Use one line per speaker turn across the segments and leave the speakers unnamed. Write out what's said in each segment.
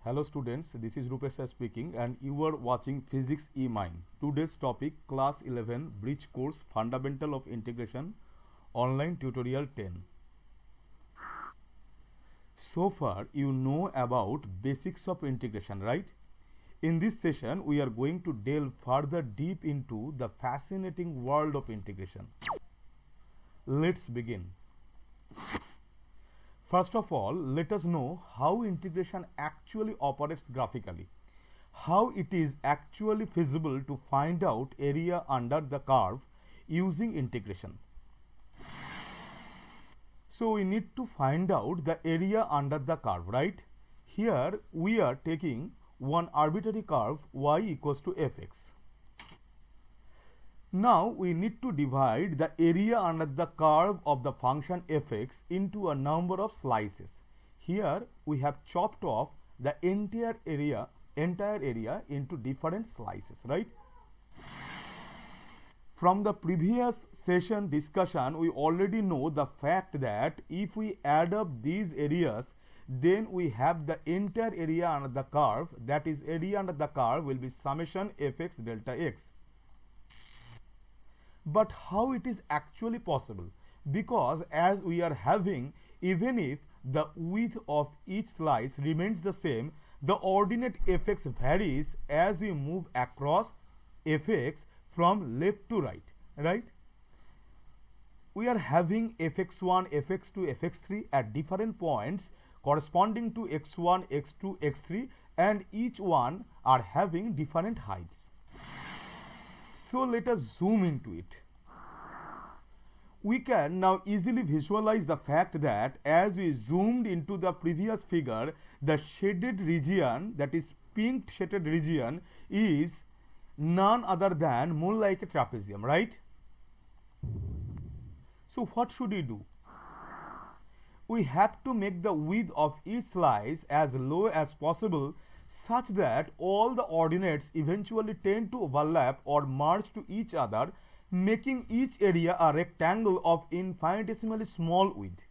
Hello students, this is Rupesh speaking and you are watching Physics E-Mind. Today's topic Class 11 Bridge Course Fundamental of Integration Online Tutorial 10. So far you know about basics of integration, right? In this session we are going to delve further deep into the fascinating world of integration. Let's begin. First of all, let us know how integration actually operates graphically, how it is actually feasible to find out area under the curve using integration. So we need to find out the area under the curve, right? Here we are taking one arbitrary curve y equals to fx. Now we need to divide the area under the curve of the function fx into a number of slices. Here we have chopped off the entire area into different slices, right? From the previous session discussion, we already know the fact that if we add up these areas, then we have the entire area under the curve, that is area under the curve will be summation fx delta x. But how it is actually possible? Because as we are having, even if the width of each slice remains the same, the ordinate fx varies as we move across fx from left to right, right? We are having fx1, fx2, fx3 at different points corresponding to x1, x2, x3, and each one are having different heights. So let us zoom into it. We can now easily visualize the fact that as we zoomed into the previous figure, the shaded region, that is pink shaded region, is none other than more like a trapezium, right? So what should we do? We have to make the width of each slice as low as possible such that all the ordinates eventually tend to overlap or merge to each other, making each area a rectangle of infinitesimally small width.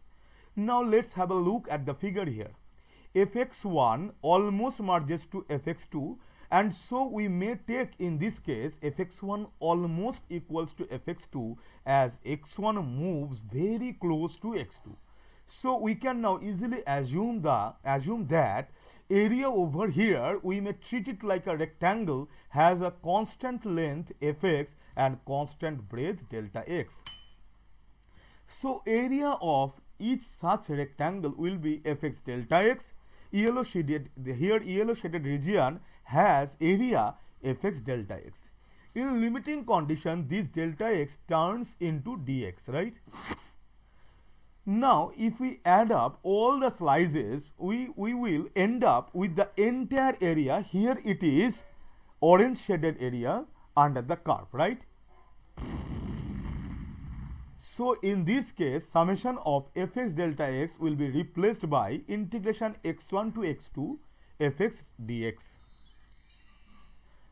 Now let's have a look at the figure here. fx1 almost merges to fx2, and so we may take in this case fx1 almost equals to fx2 as x1 moves very close to x2. So we can now easily assume that area over here, we may treat it like a rectangle, has a constant length fx and constant breadth delta x. So area of each such rectangle will be fx delta x. Yellow shaded region has area fx delta x. In limiting condition, this delta x turns into dx, right? Now, if we add up all the slices, we will end up with the entire area. Here it is orange shaded area under the curve, right? So, in this case, summation of fx delta x will be replaced by integration x1 to x2 fx dx.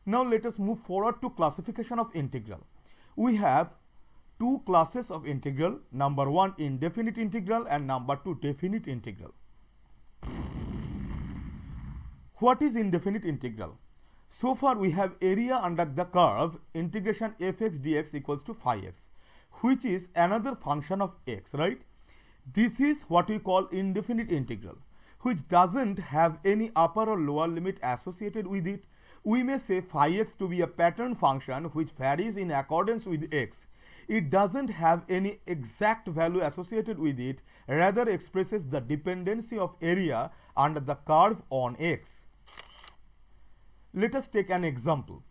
Now, let us move forward to classification of integral. We have two classes of integral, number one indefinite integral and number two definite integral. What is indefinite integral? So far we have area under the curve integration fx dx equals to phi x, which is another function of x, right? This is what we call indefinite integral, which doesn't have any upper or lower limit associated with it. We may say phi x to be a pattern function which varies in accordance with x. It doesn't have any exact value associated with it, rather expresses the dependency of area under the curve on x. Let us take an example.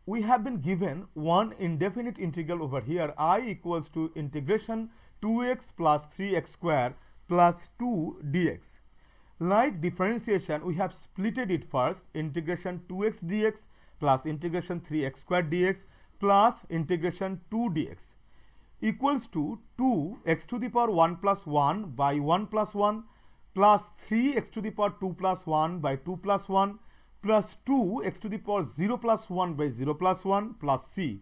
We have been given one indefinite integral over here, I equals to integration 2x plus 3x square plus 2 dx. Like differentiation, we have splitted it first, integration 2x dx plus integration 3x square dx plus integration 2 dx equals to 2 x to the power 1 plus 1 by 1 plus 1 plus 3 x to the power 2 plus 1 by 2 plus 1 plus 2 x to the power 0 plus 1 by 0 plus 1 plus c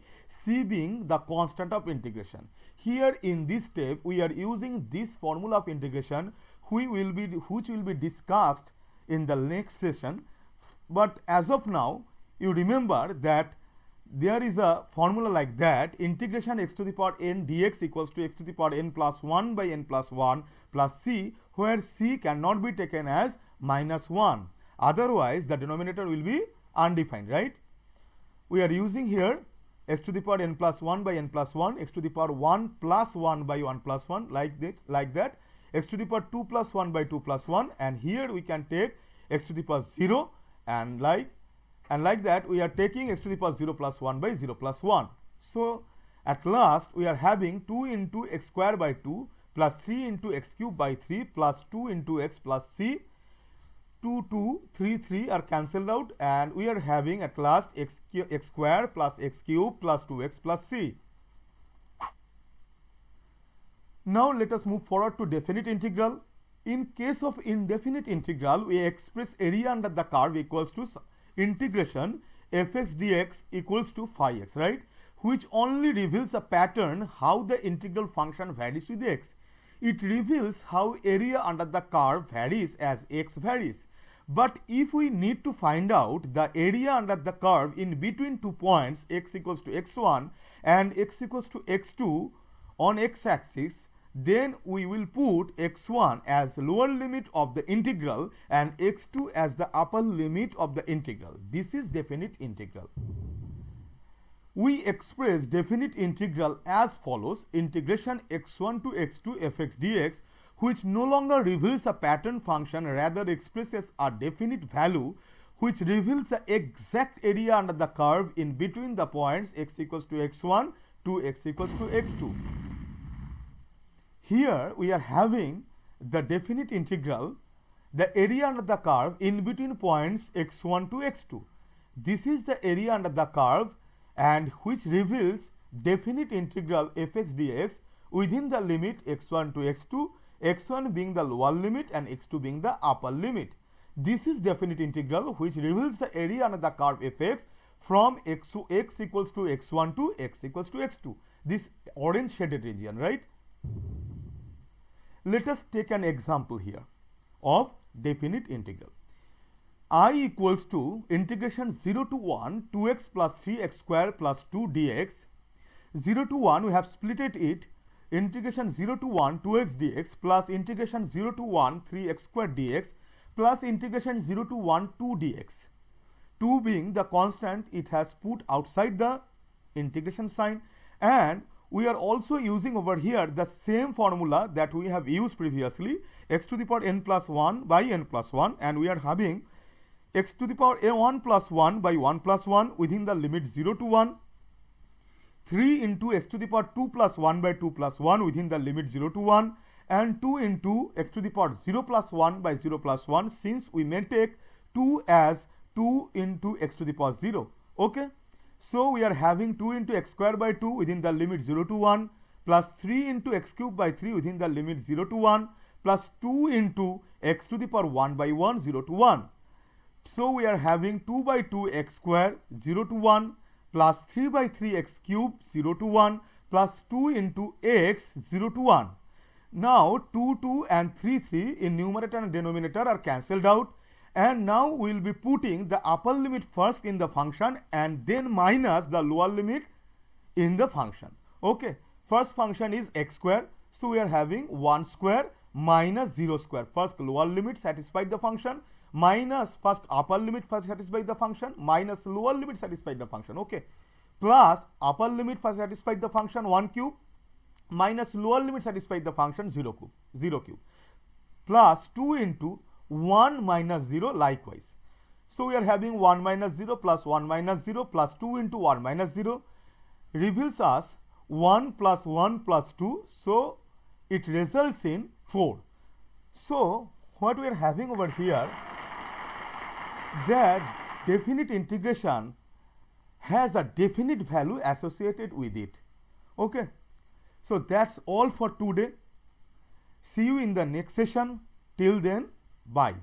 being the constant of integration. Here in this step we are using this formula of integration which will be discussed in the next session. But as of now, you remember that there is a formula like that: integration x to the power n dx equals to x to the power n plus 1 by n plus 1 plus c, where c cannot be taken as minus 1. Otherwise, the denominator will be undefined, right? We are using here x to the power n plus 1 by n plus 1, x to the power 1 plus 1 by 1 plus 1, like that, x to the power 2 plus 1 by 2 plus 1, and here we can take x to the power 0, and like that we are taking x to the power 0 plus 1 by 0 plus 1. So at last we are having 2 into x square by 2 plus 3 into x cube by 3 plus 2 into x plus c. 2, 2, 3, 3 are cancelled out, and we are having at last x square plus x cube plus 2x plus c. Now let us move forward to definite integral. In case of indefinite integral, we express area under the curve equals to integration fx dx equals to phi x, right? Which only reveals a pattern how the integral function varies with x. It reveals how area under the curve varies as x varies. But if we need to find out the area under the curve in between 2 points x equals to x1 and x equals to x2 on x-axis, then we will put x1 as lower limit of the integral and x2 as the upper limit of the integral. This is definite integral. We express definite integral as follows: integration x1 to x2 fx dx, which no longer reveals a pattern function, rather expresses a definite value which reveals the exact area under the curve in between the points x equals to x1 to x equals to x2. Here we are having the definite integral, the area under the curve in between points x1 to x2. This is the area under the curve, and which reveals definite integral fx dx within the limit x1 to x2, x1 being the lower limit and x2 being the upper limit. This is definite integral which reveals the area under the curve fx from x equals to x1 to x equals to x2. This orange shaded region, right? Let us take an example here of definite integral. I equals to integration 0 to 1 2x plus 3x square plus 2 dx. 0 to 1 we have splitted it, integration 0 to 1 2x dx plus integration 0 to 1 3x square dx plus integration 0 to 1 2 dx. 2 being the constant, it has put outside the integration sign, and we are also using over here the same formula that we have used previously, x to the power n plus 1 by n plus 1, and we are having x to the power a1 plus 1 by 1 plus 1 within the limit 0 to 1, 3 into x to the power 2 plus 1 by 2 plus 1 within the limit 0 to 1, and 2 into x to the power 0 plus 1 by 0 plus 1, since we may take 2 as 2 into x to the power 0. Okay. So we are having 2 into x square by 2 within the limit 0 to 1 plus 3 into x cube by 3 within the limit 0 to 1 plus 2 into x to the power 1 by 1 0 to 1. So we are having 2 by 2 x square 0 to 1 plus 3 by 3 x cube 0 to 1 plus 2 into x 0 to 1. Now 2, 2 and 3, 3 in numerator and denominator are cancelled out, and now we will be putting the upper limit first in the function and then minus the lower limit in the function. Okay. First function is x square, so we are having 1 square minus 0 square. First lower limit satisfied the function, minus first upper limit first satisfied the function, minus lower limit satisfied the function. Okay. Plus upper limit first satisfied the function 1 cube, minus lower limit satisfied the function 0 cube, plus 2 into 1 minus 0 likewise. So we are having 1 minus 0 plus 1 minus 0 plus 2 into 1 minus 0 reveals us 1 plus 1 plus 2. So it results in 4. So what we are having over here, that definite integration has a definite value associated with it. Okay. So that's all for today. See you in the next session. Till then, bye.